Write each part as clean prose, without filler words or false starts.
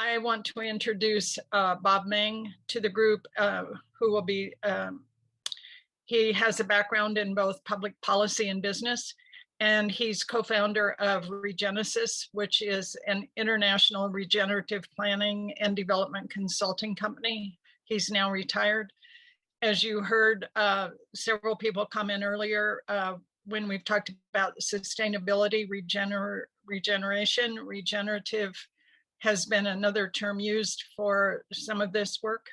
I want to introduce Bob Mang to the group, who will be, he has a background in both public policy and business, and he's co-founder of Regeneration, which is an international regenerative planning and development consulting company. He's now retired. As you heard several people comment earlier, when we've talked about sustainability, regeneration, regenerative has been another term used for some of this work.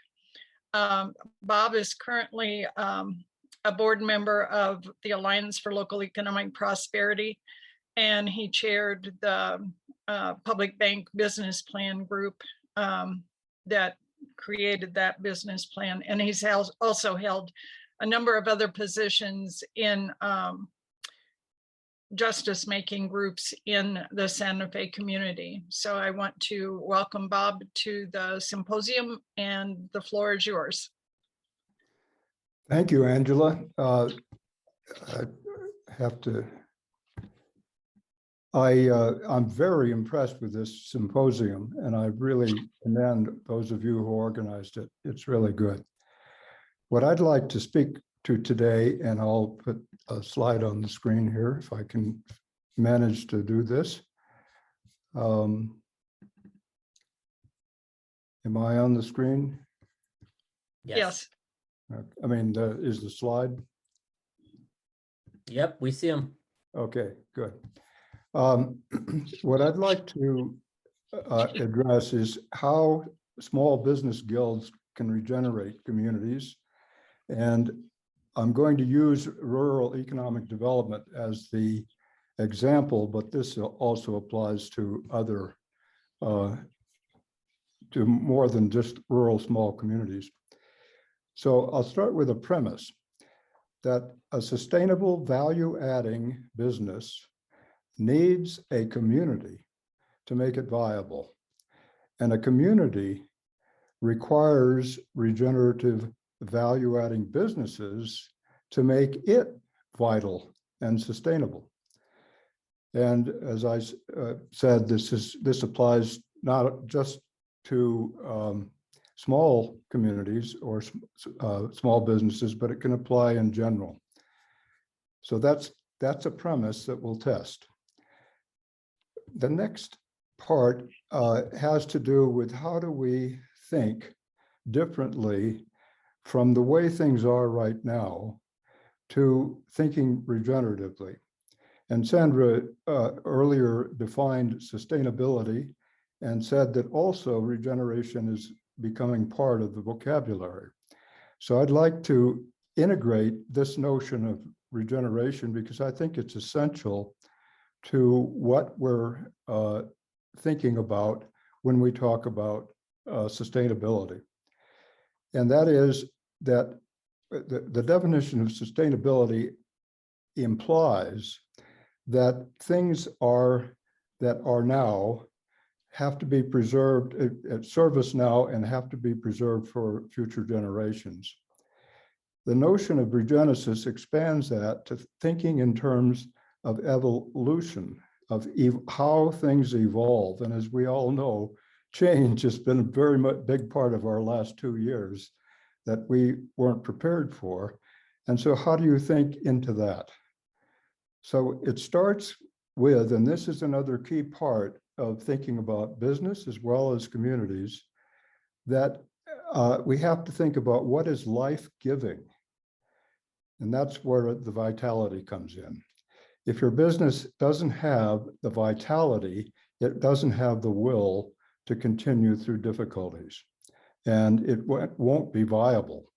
Bob is currently a board member of the Alliance for Local Economic Prosperity, and he chaired the Public Bank Business Plan group that created that business plan. And he's also held a number of other positions in justice making groups in the Santa Fe community. So I want to welcome Bob to the symposium, and the floor is yours. Thank you, Angela. I'm very impressed with this symposium, and I really commend those of you who organized it. It's really good. What I'd like to speak to today, and I'll put a slide on the screen here if I can manage to do this. Am I on the screen? Yes. I mean, is the slide? Yep, we see them. Okay, good. What I'd like to address is how small business guilds can regenerate communities. And I'm going to use rural economic development as the example, but this also applies to other, to more than just rural small communities. So I'll start with a premise that a sustainable value-adding business needs a community to make it viable. And a community requires regenerative value-adding businesses to make it vital and sustainable. And as I said, this applies not just to small communities or small businesses, but it can apply in general. So that's a premise that we'll test. The next part has to do with how do we think differently from the way things are right now to thinking regeneratively. And Sandra earlier defined sustainability and said that also regeneration is becoming part of the vocabulary. So I'd like to integrate this notion of regeneration because I think it's essential to what we're thinking about when we talk about sustainability. And that is that the definition of sustainability implies that things that are now have to be preserved at service now and have to be preserved for future generations. The notion of regenesis expands that to thinking in terms of evolution, of how things evolve. And as we all know, change has been a very big part of our last 2 years that we weren't prepared for. And so how do you think into that? So it starts with, and this is another key part of thinking about business as well as communities, that we have to think about what is life-giving. And that's where the vitality comes in. If your business doesn't have the vitality, it doesn't have the will to continue through difficulties, and it won't be viable.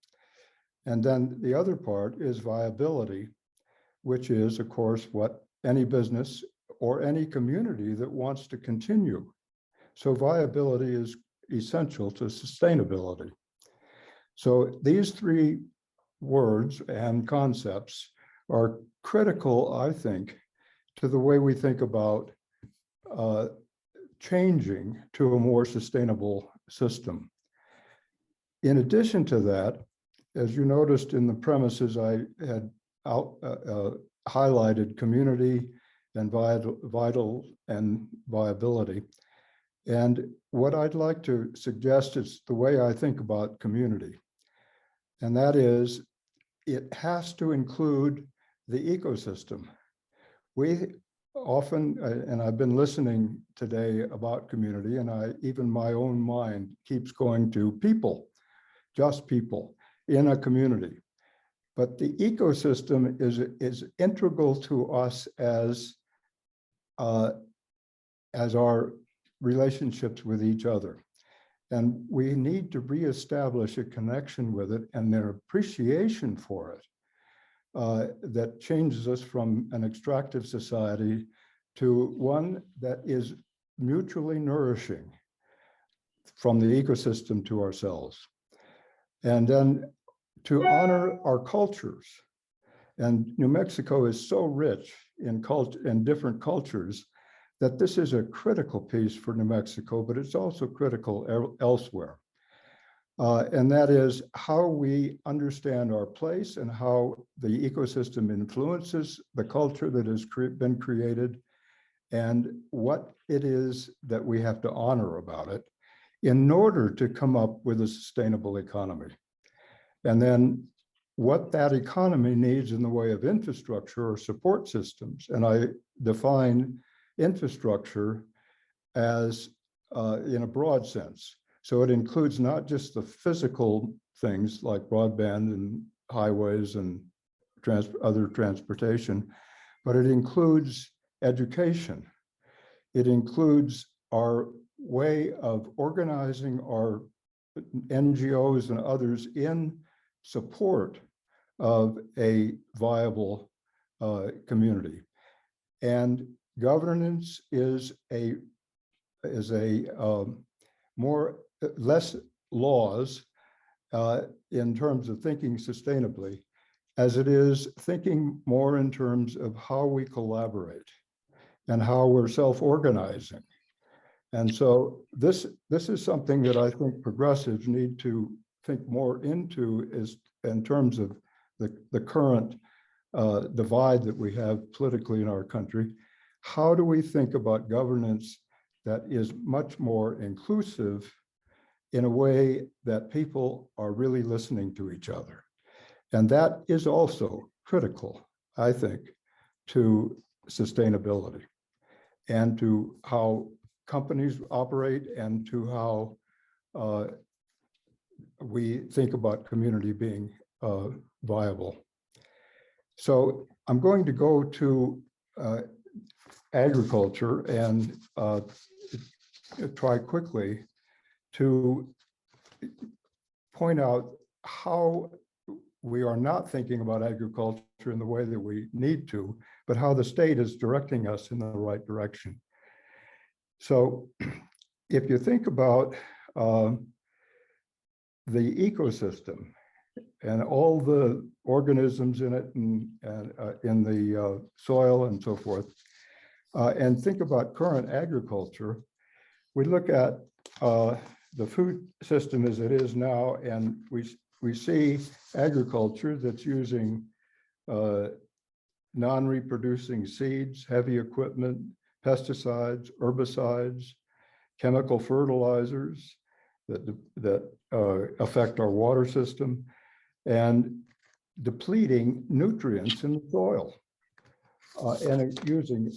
And then the other part is viability, which is, of course, what any business or any community that wants to continue. So viability is essential to sustainability. So these three words and concepts are critical, I think, to the way we think about changing to a more sustainable system. In addition to that, as you noticed in the premises, I had highlighted community and vital and viability. And what I'd like to suggest is the way I think about community. And that is, it has to include the ecosystem. We often, and I've been listening today about community, and even my own mind keeps going to people, just people in a community. But the ecosystem is integral to us as our relationships with each other. And we need to reestablish a connection with it and their appreciation for it that changes us from an extractive society to one that is mutually nourishing from the ecosystem to ourselves. And then to honor our cultures. And New Mexico is so rich in different cultures that this is a critical piece for New Mexico, but it's also critical elsewhere. And that is how we understand our place and how the ecosystem influences the culture that has been created, and what it is that we have to honor about it in order to come up with a sustainable economy. And then what that economy needs in the way of infrastructure or support systems. And I define infrastructure as in a broad sense. So it includes not just the physical things like broadband and highways and other transportation, but it includes education. It includes our way of organizing our NGOs and others in support of a viable community. And governance is less laws in terms of thinking sustainably, as it is thinking more in terms of how we collaborate and how we're self-organizing. And so this is something that I think progressives need to think more into, is in terms of the current divide that we have politically in our country. How do we think about governance that is much more inclusive in a way that people are really listening to each other? And that is also critical, I think, to sustainability and to how companies operate and to how we think about community being viable. So I'm going to go to agriculture and try quickly to point out how we are not thinking about agriculture in the way that we need to, but how the state is directing us in the right direction. So if you think about the ecosystem and all the organisms in it and in the soil and so forth, and think about current agriculture, we look at the food system as it is now, and we see agriculture that's using non-reproducing seeds, heavy equipment, pesticides, herbicides, chemical fertilizers that affect our water system, and depleting nutrients in the soil, and using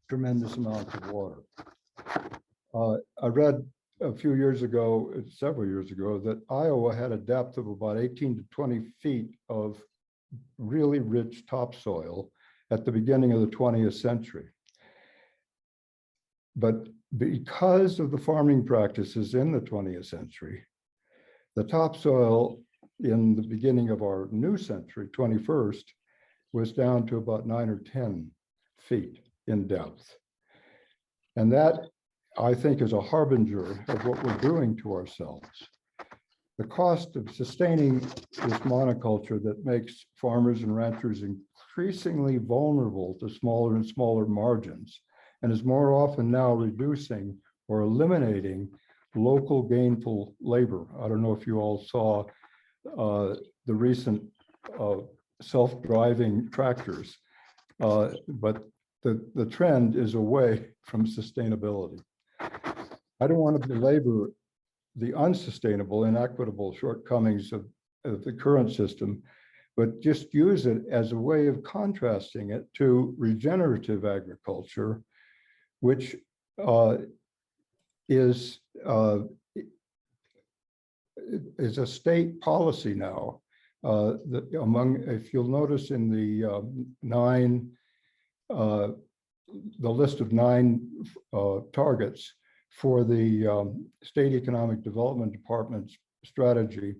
tremendous amounts of water. I read a few years ago, several years ago, that Iowa had a depth of about 18 to 20 feet of really rich topsoil at the beginning of the 20th century. But because of the farming practices in the 20th century, the topsoil in the beginning of our new century, 21st, was down to about 9 or 10 feet in depth. And that, I think, is a harbinger of what we're doing to ourselves. The cost of sustaining this monoculture that makes farmers and ranchers increasingly vulnerable to smaller and smaller margins, and is more often now reducing or eliminating local gainful labor. I don't know if you all saw the recent self-driving tractors, but the trend is away from sustainability. I don't want to belabor the unsustainable, inequitable shortcomings of the current system, but just use it as a way of contrasting it to regenerative agriculture, which is a state policy now. If you'll notice in the list of 9 targets for the State Economic Development Department's strategy,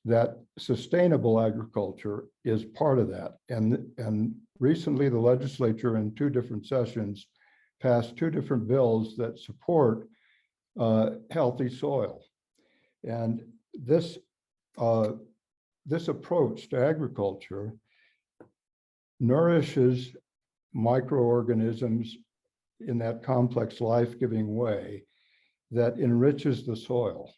that sustainable agriculture is part of that. And recently the legislature in 2 different sessions passed 2 different bills that support healthy soil. And this approach to agriculture nourishes microorganisms in that complex life-giving way that enriches the soil.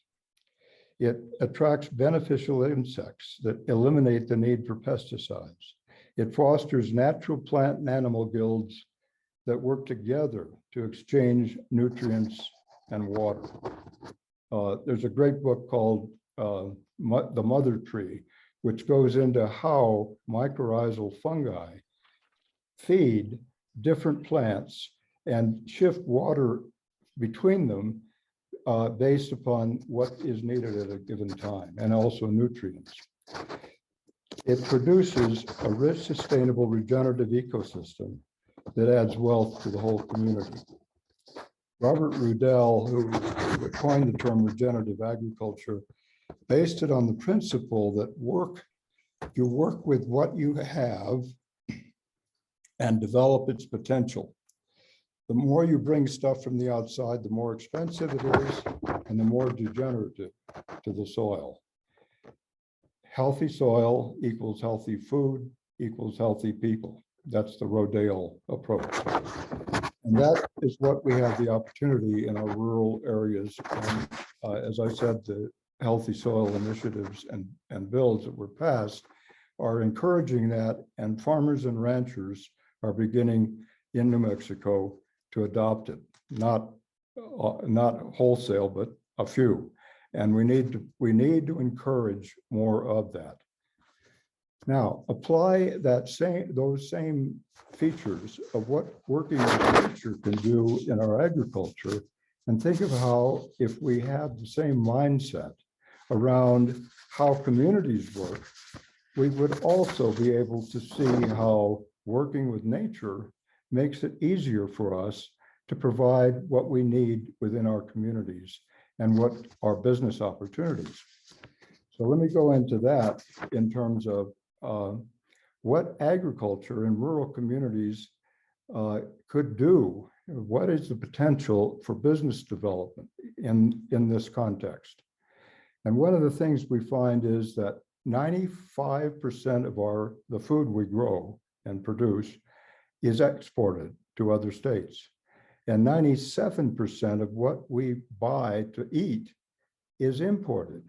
It attracts beneficial insects that eliminate the need for pesticides. It fosters natural plant and animal guilds that work together to exchange nutrients and water. There's a great book called The Mother Tree, which goes into how mycorrhizal fungi feed different plants and shift water between them based upon what is needed at a given time, and also nutrients. It produces a rich, sustainable, regenerative ecosystem that adds wealth to the whole community. Robert Rudell, who coined the term regenerative agriculture, based it on the principle that you work with what you have and develop its potential. The more you bring stuff from the outside, the more expensive it is and the more degenerative to the soil. Healthy soil equals healthy food equals healthy people. That's the Rodale approach. And that is what we have the opportunity in our rural areas. And, as I said, the healthy soil initiatives and bills that were passed are encouraging that, and farmers and ranchers are beginning in New Mexico to adopt it, not wholesale, but a few. And we need to encourage more of that. Now, apply those same features of what working with nature can do in our agriculture, and think of how, if we have the same mindset around how communities work, we would also be able to see how working with nature makes it easier for us to provide what we need within our communities and what our business opportunities. So let me go into that in terms of what agriculture in rural communities could do. What is the potential for business development in this context? And one of the things we find is that 95% of the food we grow and produce is exported to other states. And 97% of what we buy to eat is imported.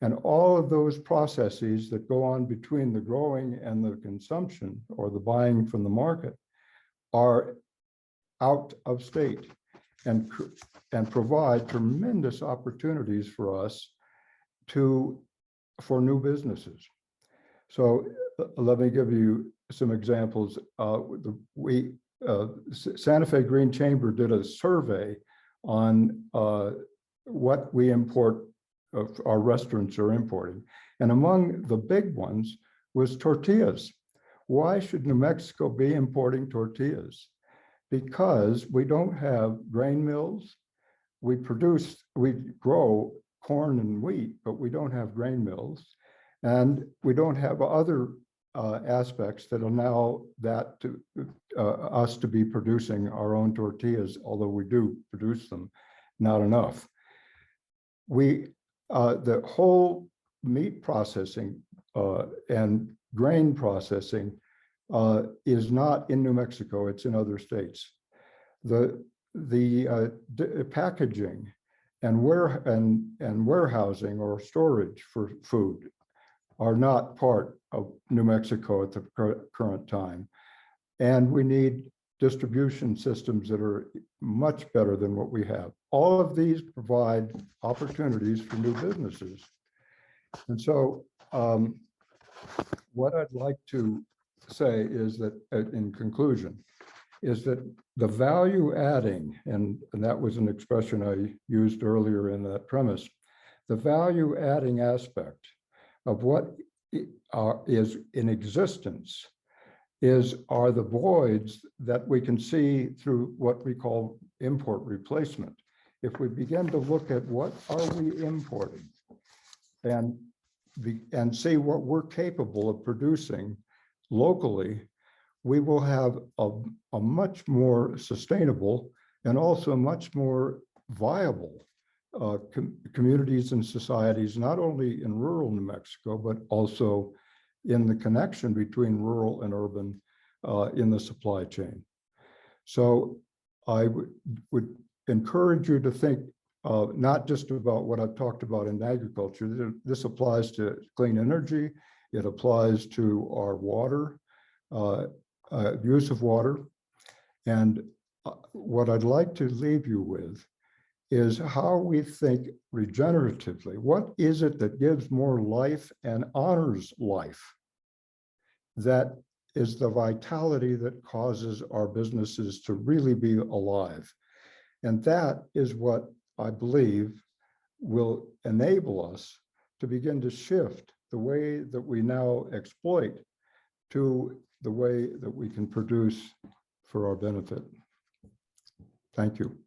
And all of those processes that go on between the growing and the consumption, or the buying from the market, are out of state and provide tremendous opportunities for us for new businesses. So let me give you some examples. Santa Fe Green Chamber did a survey on what we import, our restaurants are importing. And among the big ones was tortillas. Why should New Mexico be importing tortillas? Because we don't have grain mills. We grow corn and wheat, but we don't have grain mills. And we don't have other aspects that allow us to be producing our own tortillas, although we do produce them, not enough. The whole meat processing and grain processing is not in New Mexico, it's in other states. The packaging and warehousing or storage for food are not part of New Mexico at the current time. And we need distribution systems that are much better than what we have. All of these provide opportunities for new businesses. And so what I'd like to say is that in conclusion, is that the value adding, and that was an expression I used earlier in that premise, the value adding aspect of what is in existence are the voids that we can see through what we call import replacement. If we begin to look at what are we importing and see what we're capable of producing locally, we will have a much more sustainable and also much more viable communities and societies, not only in rural New Mexico, but also in the connection between rural and urban in the supply chain. So I would encourage you to think not just about what I've talked about in agriculture. This applies to clean energy. It applies to our water, use of water. And what I'd like to leave you with is how we think regeneratively. What is it that gives more life and honors life? That is the vitality that causes our businesses to really be alive. And that is what I believe will enable us to begin to shift the way that we now exploit to the way that we can produce for our benefit. Thank you.